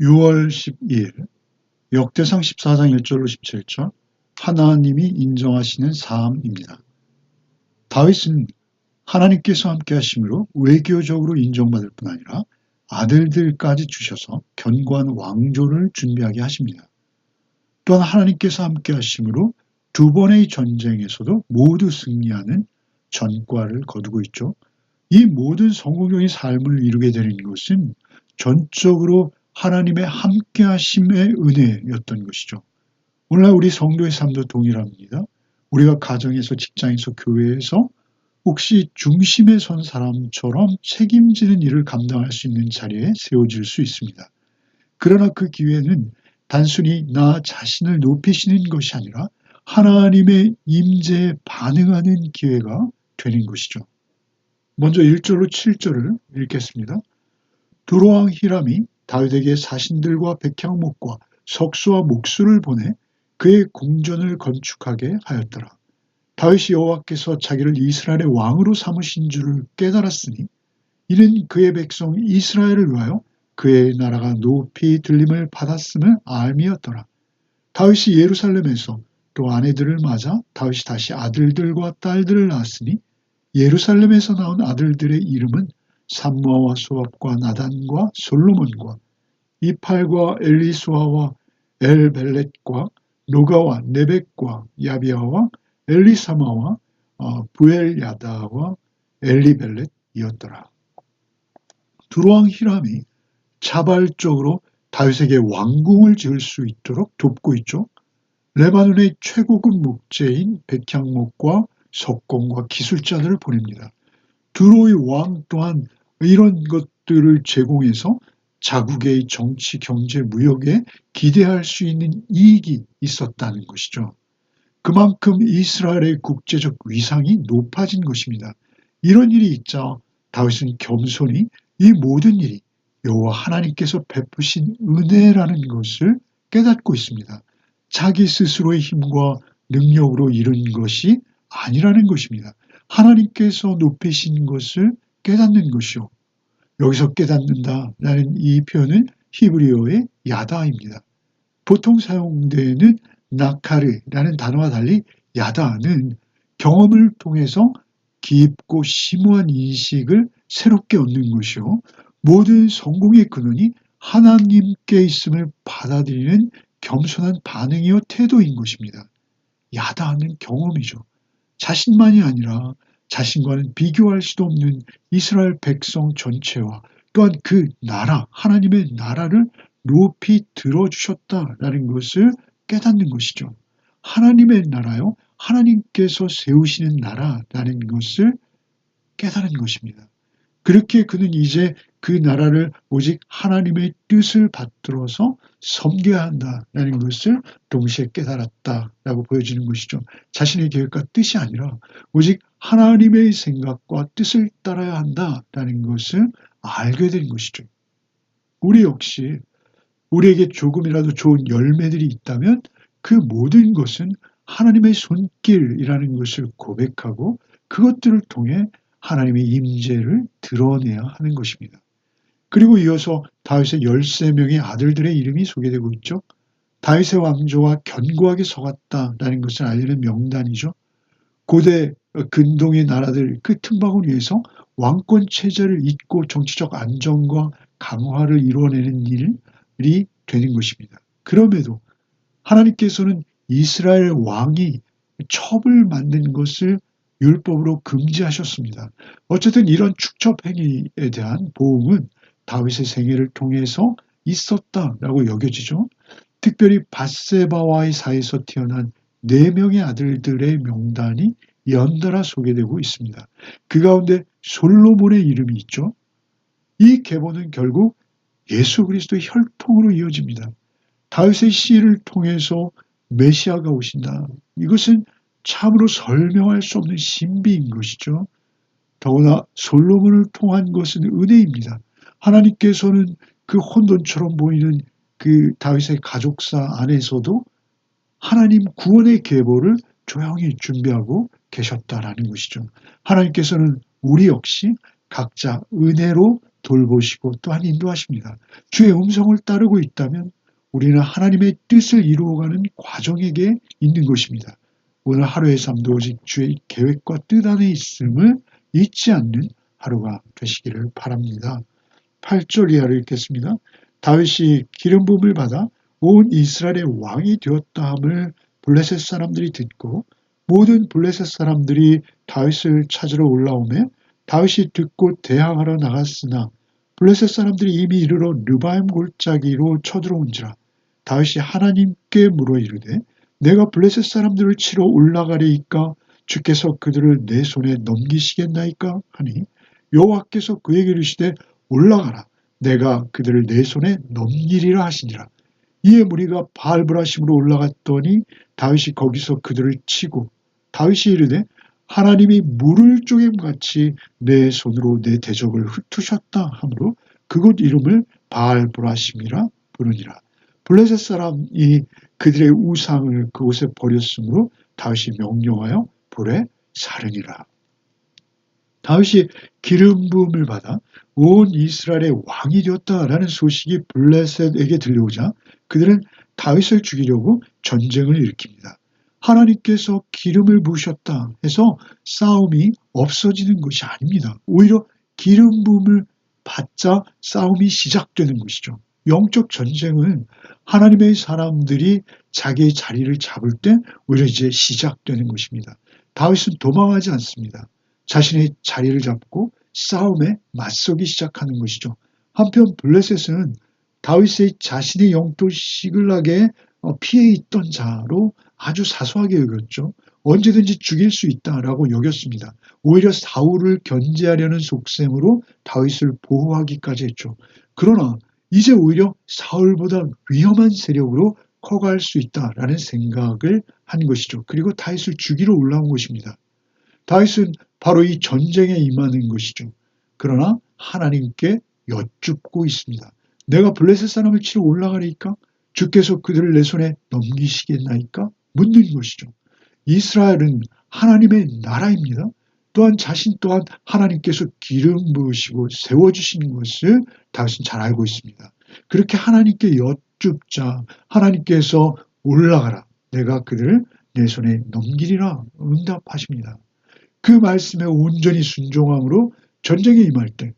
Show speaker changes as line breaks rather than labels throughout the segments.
6월 12일 역대상 14장 1절로 17절 하나님이 인정하시는 삶입니다. 다윗은 하나님께서 함께 하심으로 외교적으로 인정받을 뿐 아니라 아들들까지 주셔서 견고한 왕조를 준비하게 하십니다. 또한 하나님께서 함께 하심으로 두 번의 전쟁에서도 모두 승리하는 전과를 거두고 있죠. 이 모든 성공적인 삶을 이루게 되는 것은 전적으로 하나님의 함께하심의 은혜였던 것이죠. 오늘날 우리 성도의 삶도 동일합니다. 우리가 가정에서, 직장에서, 교회에서 혹시 중심에 선 사람처럼 책임지는 일을 감당할 수 있는 자리에 세워질 수 있습니다. 그러나 그 기회는 단순히 나 자신을 높이시는 것이 아니라 하나님의 임재에 반응하는 기회가 되는 것이죠. 먼저 1절로 7절을 읽겠습니다. 두로왕 히람이 다윗에게 사신들과 백향목과 석수와 목수를 보내 그의 궁전을 건축하게 하였더라. 다윗이 여호와께서 자기를 이스라엘의 왕으로 삼으신 줄을 깨달았으니 이는 그의 백성 이스라엘을 위하여 그의 나라가 높이 들림을 받았음을 알미였더라. 다윗이 예루살렘에서 또 아내들을 맞아 다윗이 다시 아들들과 딸들을 낳았으니 예루살렘에서 나온 아들들의 이름은 삼무아와 소압과 나단과 솔로몬과 이팔과 엘리수아와 엘벨렛과 노가와 네벡과 야비아와 엘리사마와 부엘야다와 엘리벨렛이었더라. 두로왕 히람이 자발적으로 다윗에게 왕궁을 지을 수 있도록 돕고 있죠. 레바논의 최고급 목재인 백향목과 석공과 기술자들을 보냅니다. 두로의 왕 또한 이런 것들을 제공해서 자국의 정치, 경제, 무역에 기대할 수 있는 이익이 있었다는 것이죠. 그만큼 이스라엘의 국제적 위상이 높아진 것입니다. 이런 일이 있자 다윗은 겸손히 이 모든 일이 여호와 하나님께서 베푸신 은혜라는 것을 깨닫고 있습니다. 자기 스스로의 힘과 능력으로 이룬 것이 아니라는 것입니다. 하나님께서 높이신 것을 깨닫는 것이요. 여기서 깨닫는다라는 이 표현은 히브리어의 야다입니다. 보통 사용되는 나카르라는 단어와 달리 야다는 경험을 통해서 깊고 심오한 인식을 새롭게 얻는 것이요. 모든 성공의 근원이 하나님께 있음을 받아들이는 겸손한 반응이요 태도인 것입니다. 야다는 경험이죠. 자신만이 아니라 자신과는 비교할 수도 없는 이스라엘 백성 전체와 또한 그 나라, 하나님의 나라를 높이 들어주셨다라는 것을 깨닫는 것이죠. 하나님의 나라요, 하나님께서 세우시는 나라라는 것을 깨달은 것입니다. 그렇게 그는 이제 그 나라를 오직 하나님의 뜻을 받들어서 섬겨야 한다라는 것을 동시에 깨달았다라고 보여지는 것이죠. 자신의 계획과 뜻이 아니라 오직 하나님의 생각과 뜻을 따라야 한다라는 것을 알게 된 것이죠. 우리 역시 우리에게 조금이라도 좋은 열매들이 있다면 그 모든 것은 하나님의 손길이라는 것을 고백하고 그것들을 통해 하나님의 임재를 드러내야 하는 것입니다. 그리고 이어서 다윗의 13명의 아들들의 이름이 소개되고 있죠. 다윗의 왕조가 견고하게 서갔다라는 것을 알리는 명단이죠. 고대 근동의 나라들 그 틈바구니 위에서 왕권 체제를 잇고 정치적 안정과 강화를 이루어내는 일이 되는 것입니다. 그럼에도 하나님께서는 이스라엘 왕이 첩을 만든 것을 율법으로 금지하셨습니다. 어쨌든 이런 축첩 행위에 대한 보응은 다윗의 생애를 통해서 있었다라고 여겨지죠. 특별히 밧세바와의 사이에서 태어난 4명의 아들들의 명단이 연달아 소개되고 있습니다. 그 가운데 솔로몬의 이름이 있죠. 이 계보는 결국 예수 그리스도의 혈통으로 이어집니다. 다윗의 씨를 통해서 메시아가 오신다. 이것은 참으로 설명할 수 없는 신비인 것이죠. 더구나 솔로몬을 통한 것은 은혜입니다. 하나님께서는 그 혼돈처럼 보이는 그 다윗의 가족사 안에서도 하나님 구원의 계보를 조용히 준비하고 계셨다라는 것이죠. 하나님께서는 우리 역시 각자 은혜로 돌보시고 또한 인도하십니다. 주의 음성을 따르고 있다면 우리는 하나님의 뜻을 이루어가는 과정에게 있는 것입니다. 오늘 하루의 삶도 오직 주의 계획과 뜻 안에 있음을 잊지 않는 하루가 되시기를 바랍니다. 8절 이하를 읽겠습니다. 다윗이 기름 부음을 받아 온 이스라엘의 왕이 되었다함을 블레셋 사람들이 듣고 모든 블레셋 사람들이 다윗을 찾으러 올라오매 다윗이 듣고 대항하러 나갔으나 블레셋 사람들이 이미 이르러 르바임 골짜기로 쳐들어온지라 다윗이 하나님께 물어 이르되 내가 블레셋 사람들을 치러 올라가리이까 주께서 그들을 내 손에 넘기시겠나이까 하니 여호와께서 그에게 이르시되 올라가라 내가 그들을 내 손에 넘기리라 하시니라. 이에 무리가 바알브라심으로 올라갔더니 다윗이 거기서 그들을 치고 다윗이 이르되 하나님이 물을 쪼개같이 내 손으로 내 대적을 흩으셨다 하므로 그곳 이름을 바알브라심이라 부르니라. 블레셋 사람이 그들의 우상을 그곳에 버렸으므로 다윗이 명령하여 불에 사르니라. 다윗이 기름 부음을 받아 온 이스라엘의 왕이 되었다라는 소식이 블레셋에게 들려오자 그들은 다윗을 죽이려고 전쟁을 일으킵니다. 하나님께서 기름을 부으셨다 해서 싸움이 없어지는 것이 아닙니다. 오히려 기름 부음을 받자 싸움이 시작되는 것이죠. 영적 전쟁은 하나님의 사람들이 자기의 자리를 잡을 때 오히려 이제 시작되는 것입니다. 다윗은 도망하지 않습니다. 자신의 자리를 잡고 싸움에 맞서기 시작하는 것이죠. 한편 블레셋은 다윗의 자신의 영토 시글락에 피해 있던 자로 아주 사소하게 여겼죠. 언제든지 죽일 수 있다라고 여겼습니다. 오히려 사울을 견제하려는 속셈으로 다윗을 보호하기까지 했죠. 그러나 이제 오히려 사울보다 위험한 세력으로 커갈 수 있다라는 생각을 한 것이죠. 그리고 다윗을 죽이러 올라온 것입니다. 다윗은 바로 이 전쟁에 임하는 것이죠. 그러나 하나님께 여쭙고 있습니다. 내가 블레셋 사람을 치러 올라가리까? 주께서 그들을 내 손에 넘기시겠나이까? 묻는 것이죠. 이스라엘은 하나님의 나라입니다. 또한 자신 또한 하나님께서 기름 부으시고 세워주시는 것을 다윗은 잘 알고 있습니다. 그렇게 하나님께 여쭙자 하나님께서 올라가라. 내가 그들을 내 손에 넘기리라 응답하십니다. 그 말씀에 온전히 순종함으로 전쟁에 임할 때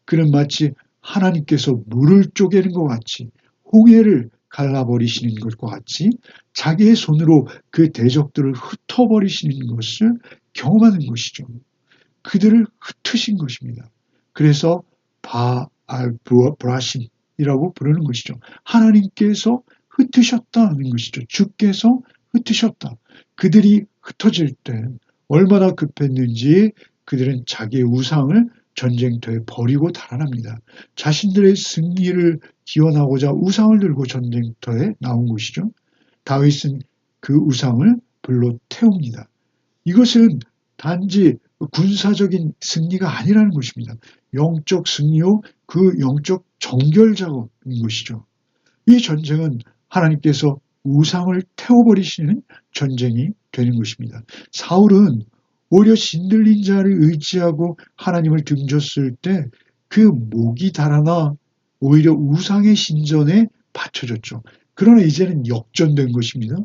그는 마치 하나님께서 물을 쪼개는 것 같이 홍해를 갈라버리시는 것과 같이 자기의 손으로 그 대적들을 흩어버리시는 것을 경험하는 것이죠. 그들을 흩으신 것입니다. 그래서 바알브라심이라고 부르는 것이죠. 하나님께서 흩으셨다는 것이죠. 주께서 흩으셨다. 그들이 흩어질 때 얼마나 급했는지 그들은 자기의 우상을 전쟁터에 버리고 달아납니다. 자신들의 승리를 기원하고자 우상을 들고 전쟁터에 나온 것이죠. 다윗은 그 우상을 불로 태웁니다. 이것은 단지 군사적인 승리가 아니라는 것입니다. 영적 승리요, 그 영적 정결 작업인 것이죠. 이 전쟁은 하나님께서 우상을 태워버리시는 전쟁이 되는 것입니다. 사울은 오히려 신들린 자를 의지하고 하나님을 등졌을 때 그 목이 달아나 오히려 우상의 신전에 바쳐졌죠. 그러나 이제는 역전된 것입니다.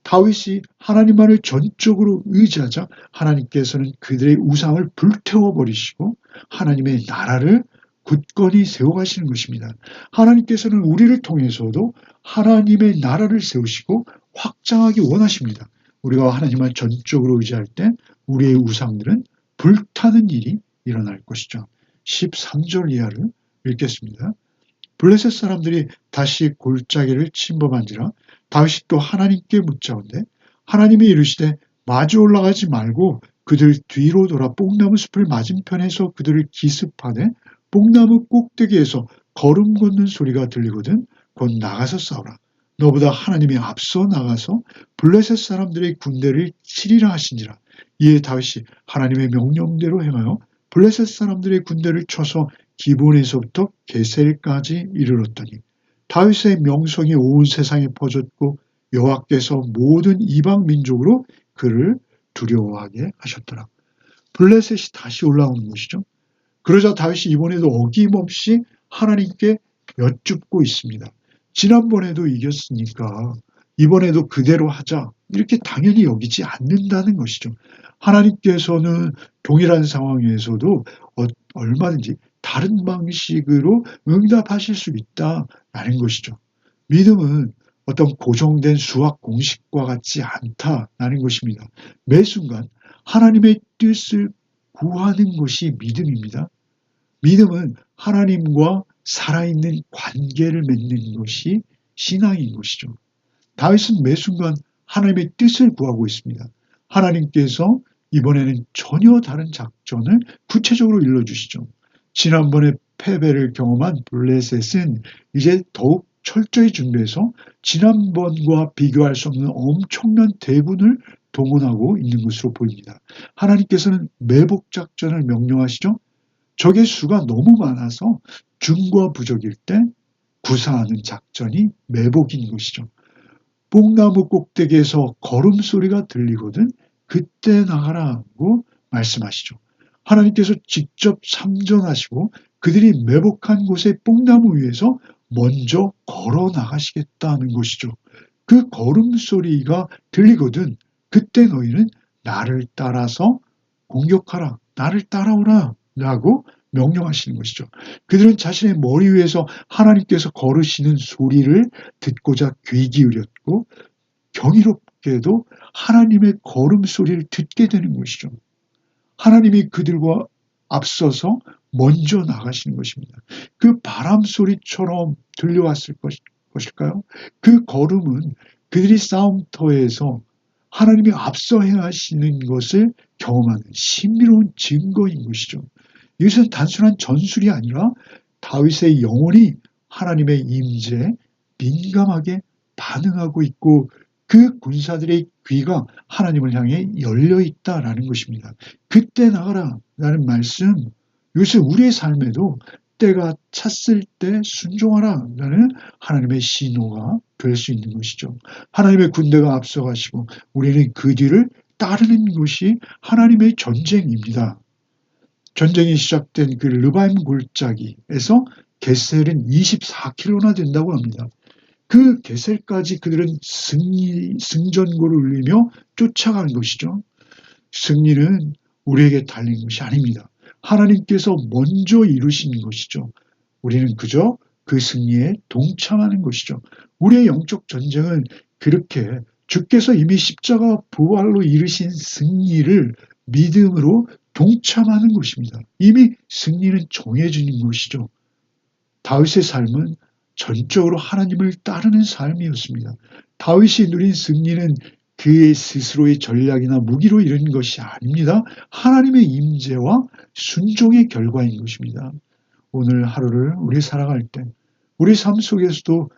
다윗이 하나님만을 전적으로 의지하자 하나님께서는 그들의 우상을 불태워버리시고 하나님의 나라를 굳건히 세워가시는 것입니다. 하나님께서는 우리를 통해서도 하나님의 나라를 세우시고 확장하기 원하십니다. 우리가 하나님을 전적으로 의지할 때 우리의 우상들은 불타는 일이 일어날 것이죠. 13절 이하를 읽겠습니다. 블레셋 사람들이 다시 골짜기를 침범한지라 다윗이 또 하나님께 묻자온데 하나님이 이르시되 마주 올라가지 말고 그들 뒤로 돌아 뽕나무 숲을 맞은편에서 그들을 기습하되 뽕나무 꼭대기에서 걸음 걷는 소리가 들리거든 곧 나가서 싸우라. 너보다 하나님이 앞서 나가서 블레셋 사람들의 군대를 치리라 하시니라. 이에 다윗이 하나님의 명령대로 행하여 블레셋 사람들의 군대를 쳐서 기본에서부터 게셀까지 이르렀더니 다윗의 명성이 온 세상에 퍼졌고 여호와께서 모든 이방 민족으로 그를 두려워하게 하셨더라. 블레셋이 다시 올라오는 것이죠. 그러자 다윗이 이번에도 어김없이 하나님께 여쭙고 있습니다. 지난번에도 이겼으니까 이번에도 그대로 하자. 이렇게 당연히 여기지 않는다는 것이죠. 하나님께서는 동일한 상황에서도 얼마든지 다른 방식으로 응답하실 수 있다라는 것이죠. 믿음은 어떤 고정된 수학 공식과 같지 않다라는 것입니다. 매 순간 하나님의 뜻을 구하는 것이 믿음입니다. 믿음은 하나님과 살아있는 관계를 맺는 것이 신앙인 것이죠. 다윗은 매 순간 하나님의 뜻을 구하고 있습니다. 하나님께서 이번에는 전혀 다른 작전을 구체적으로 일러주시죠. 지난번에 패배를 경험한 블레셋은 이제 더욱 철저히 준비해서 지난번과 비교할 수 없는 엄청난 대군을 동원하고 있는 것으로 보입니다. 하나님께서는 매복 작전을 명령하시죠. 적의 수가 너무 많아서 중과 부족일 때 구사하는 작전이 매복인 것이죠. 뽕나무 꼭대기에서 걸음소리가 들리거든 그때 나가라고 말씀하시죠. 하나님께서 직접 참전하시고 그들이 매복한 곳의 뽕나무 위에서 먼저 걸어 나가시겠다는 것이죠. 그 걸음소리가 들리거든 그때 너희는 나를 따라서 공격하라. 나를 따라오라. 라고 명령하시는 것이죠. 그들은 자신의 머리 위에서 하나님께서 걸으시는 소리를 듣고자 귀 기울였고 경이롭게도 하나님의 걸음소리를 듣게 되는 것이죠. 하나님이 그들과 앞서서 먼저 나가시는 것입니다. 그 바람 소리처럼 들려왔을 것일까요? 그 걸음은 그들이 싸움터에서 하나님이 앞서 행하시는 것을 경험하는 신비로운 증거인 것이죠. 이것은 단순한 전술이 아니라 다윗의 영혼이 하나님의 임재에 민감하게 반응하고 있고 그 군사들의 귀가 하나님을 향해 열려 있다라는 것입니다. 그때 나가라 라는 말씀, 이것은 우리의 삶에도 때가 찼을 때 순종하라 라는 하나님의 신호가 될 수 있는 것이죠. 하나님의 군대가 앞서가시고 우리는 그 뒤를 따르는 것이 하나님의 전쟁입니다. 전쟁이 시작된 그 르바임 골짜기에서 게셀은 24km나 된다고 합니다. 그 게셀까지 그들은 승전고를 울리며 쫓아가는 것이죠. 승리는 우리에게 달린 것이 아닙니다. 하나님께서 먼저 이루신 것이죠. 우리는 그저 그 승리에 동참하는 것이죠. 우리의 영적 전쟁은 그렇게 주께서 이미 십자가 부활로 이루신 승리를 믿음으로 동참하는 것입니다. 이미 승리는 정해진 것이죠. 다윗의 삶은 전적으로 하나님을 따르는 삶이었습니다. 다윗이 누린 승리는 그의 스스로의 전략이나 무기로 이룬 것이 아닙니다. 하나님의 임재와 순종의 결과인 것입니다. 오늘 하루를 우리 살아갈 때 우리 삶 속에서도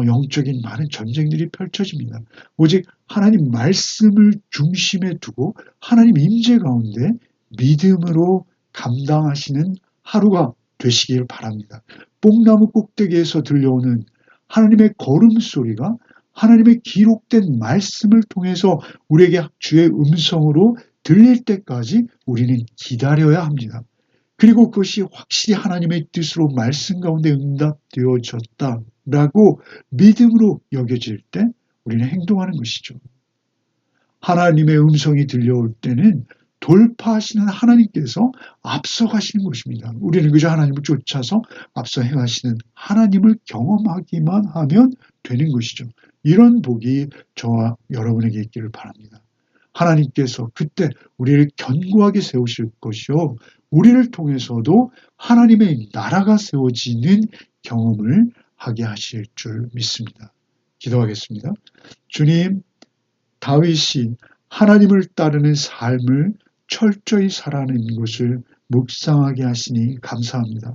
영적인 많은 전쟁들이 펼쳐집니다. 오직 하나님 말씀을 중심에 두고 하나님 임재 가운데 믿음으로 감당하시는 하루가 되시길 바랍니다. 뽕나무 꼭대기에서 들려오는 하나님의 걸음소리가 하나님의 기록된 말씀을 통해서 우리에게 주의 음성으로 들릴 때까지 우리는 기다려야 합니다. 그리고 그것이 확실히 하나님의 뜻으로 말씀 가운데 응답되어졌다라고 믿음으로 여겨질 때 우리는 행동하는 것이죠. 하나님의 음성이 들려올 때는 돌파하시는 하나님께서 앞서가시는 것입니다. 우리는 그저 하나님을 쫓아서 앞서 행하시는 하나님을 경험하기만 하면 되는 것이죠. 이런 복이 저와 여러분에게 있기를 바랍니다. 하나님께서 그때 우리를 견고하게 세우실 것이요. 우리를 통해서도 하나님의 나라가 세워지는 경험을 하게 하실 줄 믿습니다. 기도하겠습니다. 주님, 다윗이 하나님을 따르는 삶을 철저히 살아내는 것을 묵상하게 하시니 감사합니다.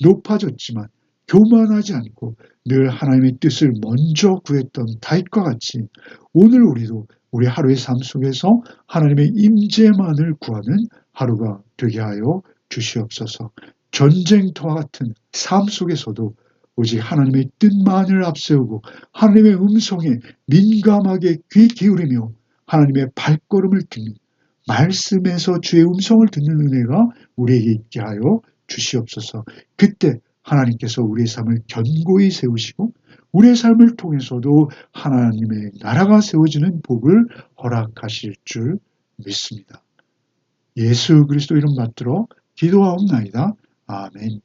높아졌지만 교만하지 않고 늘 하나님의 뜻을 먼저 구했던 다윗과 같이 오늘 우리도 우리 하루의 삶 속에서 하나님의 임재만을 구하는 하루가 되게 하여 주시옵소서. 전쟁터와 같은 삶 속에서도 오직 하나님의 뜻만을 앞세우고 하나님의 음성에 민감하게 귀 기울이며 하나님의 발걸음을 듣는 말씀에서 주의 음성을 듣는 은혜가 우리에게 있게 하여 주시옵소서. 그때 하나님께서 우리의 삶을 견고히 세우시고 우리의 삶을 통해서도 하나님의 나라가 세워지는 복을 허락하실 줄 믿습니다. 예수 그리스도 이름 받들어 기도하옵나이다. 아멘.